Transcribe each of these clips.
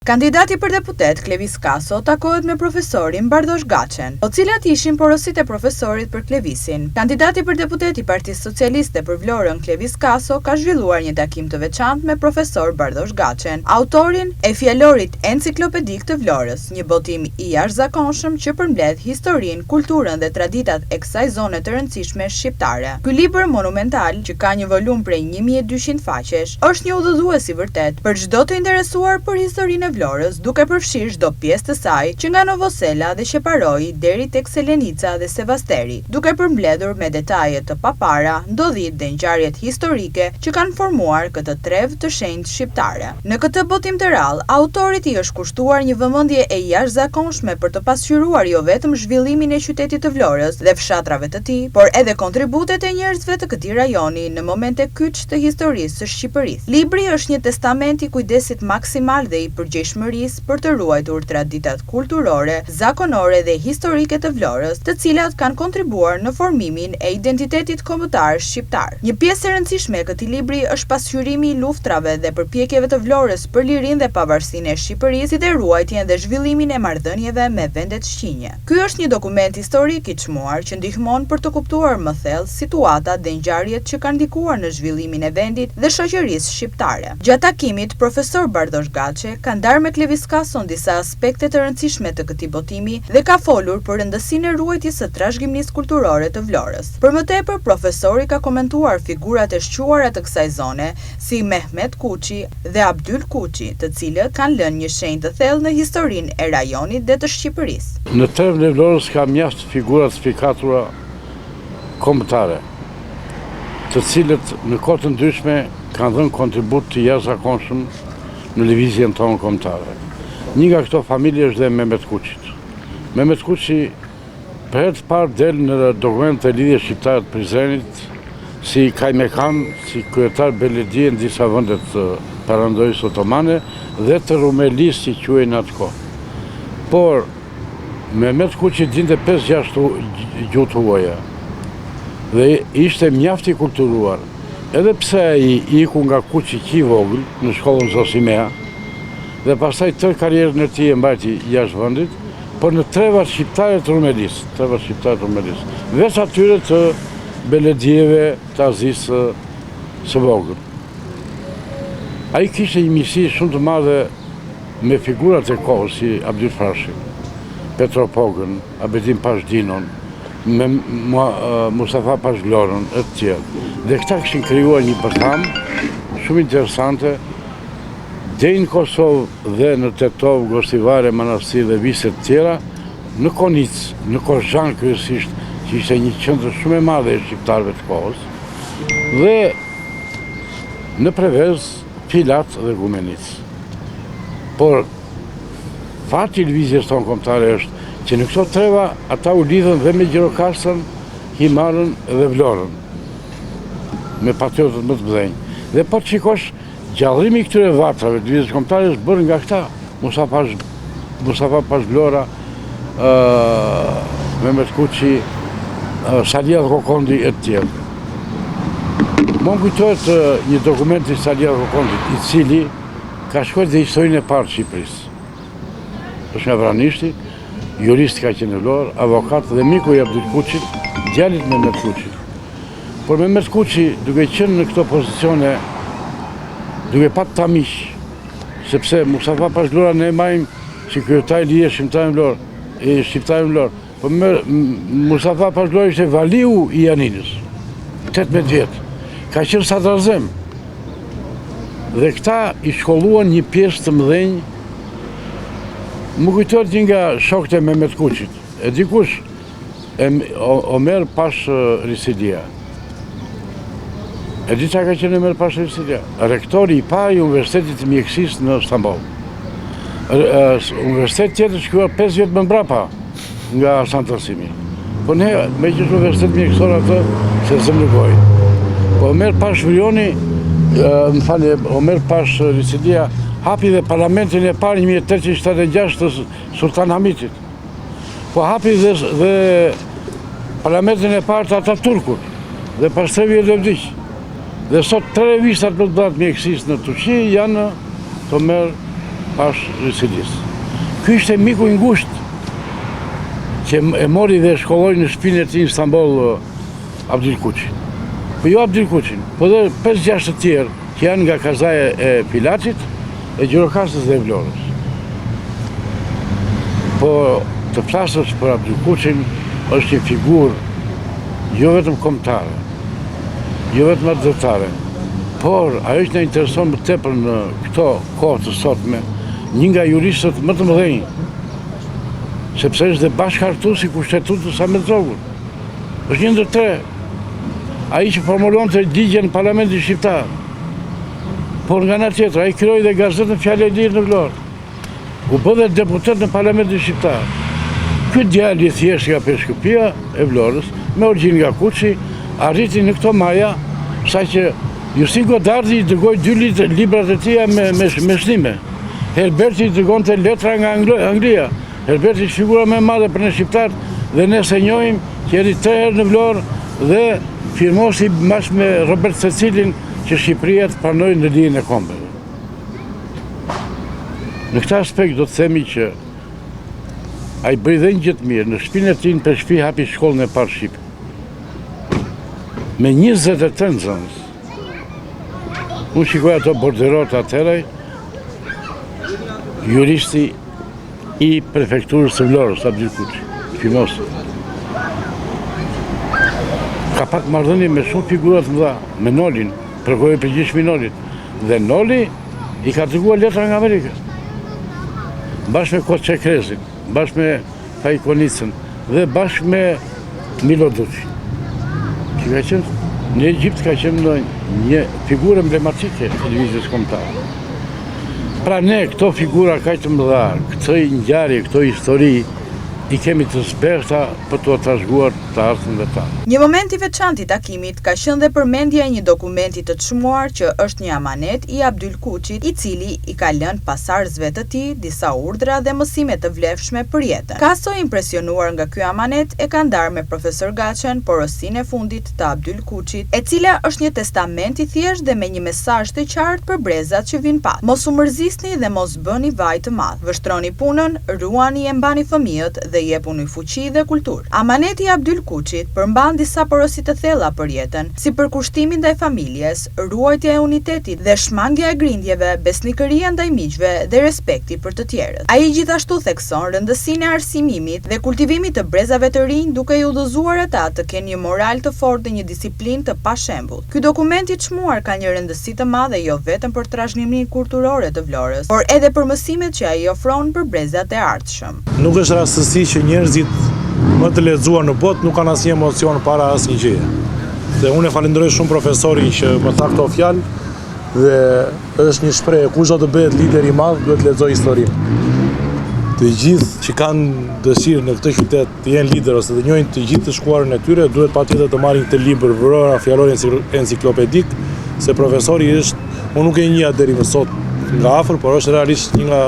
Kandidati për deputet Klevis Kaso takohet me profesorin Bardosh Gaçen, o cilat ishin porositë e profesorit për Klevisin. Kandidati për deputet I Partisë Socialiste për Vlorën Klevis Kaso ka zhvilluar një takim të veçantë me profesor Bardosh Gaçen, autorin e fjalorit enciklopedik të Vlorës, një botim I jashtëzakonshëm që përmbledh historinë, kulturën dhe traditat e kësaj zone të rëndësishme shqiptare. Ky libër monumental, që ka një volum prej 1200 faqesh, është një udhëzues I vërtet për çdo të interesuar për historinë Vlorës, duke përfshirë çdo pjesë të saj, që nga Novosela dhe Sheparoi deri tek Selenica dhe Sevasteri, duke përmbledhur me detaje të papara, ndodhit dhe ngjarjet historike që kanë formuar këtë trev të shenjtë shqiptare. Në këtë botim të rrallë, autorit I është kushtuar një vëmendje e jashtëzakonshme për të pasqyruar jo vetëm zhvillimin e qytetit të Vlorës dhe fshatrave të tij, por edhe kontributet e njerëzve të këtij rajoni në momente kyç të historisë së Shqipërisë. Libri është një testament I kujdesit maksimal dhe I përgjegjshmërisë për të ruajtur traditat kulturore, zakonore dhe historike të Vlorës, të cilat kanë kontribuar në formimin e identitetit kombëtar shqiptar. Një pjesë e rëndësishme e këtij libri është pasqyrimi I luftrave dhe përpjekjeve të Vlorës për lirinë dhe pavarësinë e Shqipërisë, si dhe ruajtjen dhe zhvillimin e marrëdhënieve me vendet shqinje. Ky është një dokument historik I çmuar që ndihmon për të kuptuar më thellë situatat dhe ngjarjet që kanë ndikuar në zhvillimin e vendit dhe shoqërisë shqiptare. Gjatë takimit, profesor Bardosh Gaçe ka ndarë me Klevis Kason disa aspekte të rëndësishme të këtij botimi dhe ka folur për rëndësinë e ruajtjes së trashëgimisë kulturore të Vlorës. Për më tepër, profesori ka komentuar figurat e shquara të kësaj zone, si Mehmet Kuçi dhe Abdyl Kuçi, të cilët kanë lënë një shenjë të thellë në historinë e rajonit dhe të Shqipërisë. Në trevën e Vlorës ka mjaft figura të spikatura kombëtare, të cilët në kohë të ndryshme kanë dhënë kontribut të jashtëzakonshëm në lëvizjen tonë kombëtare. Një nga këto familje është dhe Mehmet Kuçit. Mehmet Kuçi për herë të parë del në dokumentet e lidhjes shqiptare të Prizrenit si kajmekan, si kryetar beledie në disa vende të Perandojës Otomane dhe të Rumelisë si quhej në atë kohë. Por Mehmet Kuçi dinte 5-6 gjuhë të huaja dhe ishte mjaft I kulturuar. Edhe pse ai iku nga Kuçi që I vogël në shkollën Zosimea dhe pastaj tërë karrierën e tij e mbajti jashtë vendit, por në trevat shqiptare të Rumelisë, veç atyre të beledieve të Azisë së vogël. Ai kishte një miqësi shumë të madhe me figurat e kohës si Abdyl Frashi, Petro Pogën, Abedin Pashdinon, me Mustafa Pashvlorën e të tjerë. Dhe këta kishin krijuar një përtham shumë interesante deri në Kosovë dhe në Tetov, Gostivare, Manastir dhe viste të tjera, në Konic, në Kozhan kryesisht, që ishte një qendër shumë e madhe e shqiptarëve të kohës, dhe në Prevez, Pilat dhe Gumenic. Por fati I lëvizjes tonë kombëtare është që në këto treva ata u lidhën dhe me Gjirokastrën, Himarën dhe Vlorën, me patriotët më të mëdhenj. Dhe po të shikosh, gjallërimi I këtyre vartrave të lëvizjes kombëtare është bërë nga këta, Mustafa Pashvlora, Mehmet Kuçi, Salia Kokondi e të tjerë. Më kujtohet një dokument I Salia Kokondit, I cili ka shkruar dhe historinë e parë të Shqipërisë. Është nga Vranishti, jurist ka qenë në Vlorë, avokat dhe miku I Abdyl Kuçit, djalit Mehmet Kuçit. Por Mehmet Kuçi, duke qenë në këto pozicione, duke pat ta miq, sepse Mustafa Pashvlora ne marrim si kryetar I lidhjes shqiptare në Vlorë, por Mustafa Pashvlora ishte valiu I Janinës, 18 vjet. Ka qenë sadrazem. Dhe këta I shkolluan një pjesë të mëdhenj. Më kujtohet një nga shokët e Mehmet Kuçit, e dikush, Omer Pash Risidia. E di çka ka qenë Omer Pash Risidia? Rektori I parë I Universitetit të Mjekësisë në Stamboll. Universitet tjetër shkruar 5 vjet më mbrapa nga Santa Simi. Po ne, me që është universitet mjekësor atë, se zëmërgoj. Po Omer Pash Vrioni, Omer Pash Risidia, hapi dhe parlamentin e parë 1876 të Sultan Hamitit. Po hapi dhe parlamentin e parë të Ataturkut, dhe pas 3 vjet dhe vdiq. Dhe sot 3 revistat më të mëdha të mjekësisë në Turqi janë të merë pas Risilis. Ky ishte miku i ngushtë që e mori dhe shkolloi në shtëpinë e tij në Istanbul Abdul Kuçi. Po jo Abdul Kuçin, po dhe 5-6 të tjerë që janë nga kazaja e Pilaçit, e Gjirokastës dhe Vlorës. Po të flasësh për Abdul Kuçin është një figurë jo vetëm kombëtare, jo vetëm ardhëtare, por ajo që na intereson më tepër në këto kohë të sotme, një nga juristët më të mëdhenj, sepse është dhe bashkëhartuesi i kushtetutës Ahmetzogut. Është një ndër tre. Ai që formulonte ligjen në Parlamentin Shqiptar. Por nga ana tjetër, ai krijoi dhe gazetën Fjalë e Lirë në Vlorë. U bë dhe deputet në Parlamentin Shqiptar. Ky djalë i thjesht nga Peshkupia e Vlorës, me origjinë nga Kuçi, arriti në këto maja, saqë Justin Godardi i dërgoi 2 librat e tij me shnime. Herberti i dërgonte letra nga Anglia. Herberti është figura më e madhe për ne shqiptarët dhe ne se njohim që erdhi 3 herë në Vlorë dhe firmosi bashkë me Robert Cecilin që Shqipëria të pranojë në Ligjin e Kombeve. Në këtë aspekt do të themi që ai bëri dhe një gjë të mirë. Në shtëpinë e tij në Peshqi hapi shkollën e parë shqipe. Me 23 nxënës. Unë shikoj ato borderot atëherë, juristi i prefekturës së Vlorës, Abdul Kuçi, firmos. Ka pak marrëdhënie me shumë figura të mëdha, me Nolin, përgojë përgjithshëm Nolin. Dhe Noli i ka dërguar letra nga Amerika. Bashkë me Koçe Krezin, bashkë me Fajkonicën dhe bashkë me Milo Duçi. Që ka qenë në Egjipt ka qenë një figurë emblematike e televizionit kombëtar. Pra ne këto figura kaq të mëdha, këtë ngjarje, këto histori i kemi të zbehta për t'u trashëguar të ardhmen dhe ta. Një moment i veçantë i takimit ka qenë dhe përmendja e një dokumenti të çmuar që është një amanet i Abdul Kuçit, i cili i ka lënë pasardhësve të tij disa urdhra dhe mësime të vlefshme për jetën. Kaso, impresionuar nga ky amanet, e ka ndarë me profesor Gaçen porosinë e fundit të Abdul Kuçit, e cila është një testament i thjeshtë dhe me një mesazh të qartë për brezat që vinë pas. Mos u mërzisni dhe mos bëni vaj të madh. Vështroni punën, ruani e mbani fëmijët dhe jepuni fuqi dhe kulturë. Amaneti i Abdul Kuçit përmban disa porosi të thella për jetën, si përkushtimi ndaj familjes, ruajtja e unitetit dhe shmangja e grindjeve, besnikëria ndaj miqve dhe respekti për të tjerët. Ai gjithashtu thekson rëndësinë e arsimimit dhe kultivimit të brezave të rinj, duke i udhëzuar ata të kenë një moral të fortë dhe një disiplinë të pashembull. Ky dokument i çmuar ka një rëndësi të madhe jo vetëm për trashëgiminë kulturore të Vlorës, por edhe për mësimet që ai ofron për brezat e ardhshëm. Nuk është rastësi që njerëzit më të lexuar në botë nuk kanë asnjë emocion para asnjë gjëje. Dhe unë e falenderoj shumë profesorin që më tha këto fjalë dhe është një shprehje, kush do të bëhet lider i madh duhet të lexojë historinë. Të gjithë që kanë dëshirë në këtë qytet të jenë lider ose të njohin të gjithë të shkuarën e tyre, duhet patjetër të marrin këtë libër Vërora fjalor enciklopedik, se profesori është, unë nuk e njeh deri më sot nga afër, por është realisht një nga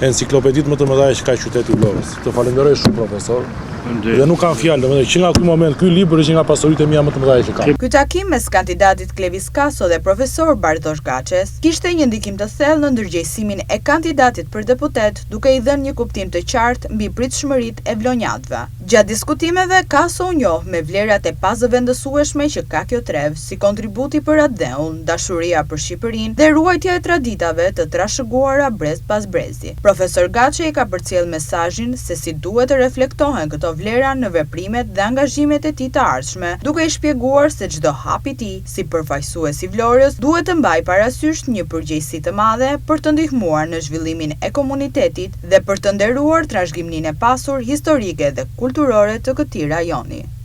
enciklopedit më të mëdha që ka qyteti i Vlorës. Të falenderoj shumë profesor. Dhe nuk kam fjalë, domethënë që nga ky moment ky libër është një nga pasuritë mia më të mëdha që kam. Ky takim mes kandidatit Klevis Kaso dhe profesor Bardosh Gaçes kishte një ndikim të thellë në ndërgjegjësimin e kandidatit për deputet, duke i dhënë një kuptim të qartë mbi pritshmëritë e vlonjatëve. Gjatë diskutimeve, Kaso u njoh me vlerat e pazëvendësueshme që ka kjo trev, si kontributi për atë dashuria për Shqipërinë dhe ruajtja e traditave të trashëguara brez pas brezi. Profesor Gaçe i ka përcjell mesazhin se si duhet të reflektohen këto vlera në veprimet dhe angazhimet e tij të ardhshme, duke i shpjeguar se çdo hap i tij si përfaqësues i Vlorës duhet të mbajë parasysh një përgjegjësi të madhe për të ndihmuar në zhvillimin e komunitetit dhe për të nderuar trashëgiminë e pasur historike dhe kulturore të këtij rajoni.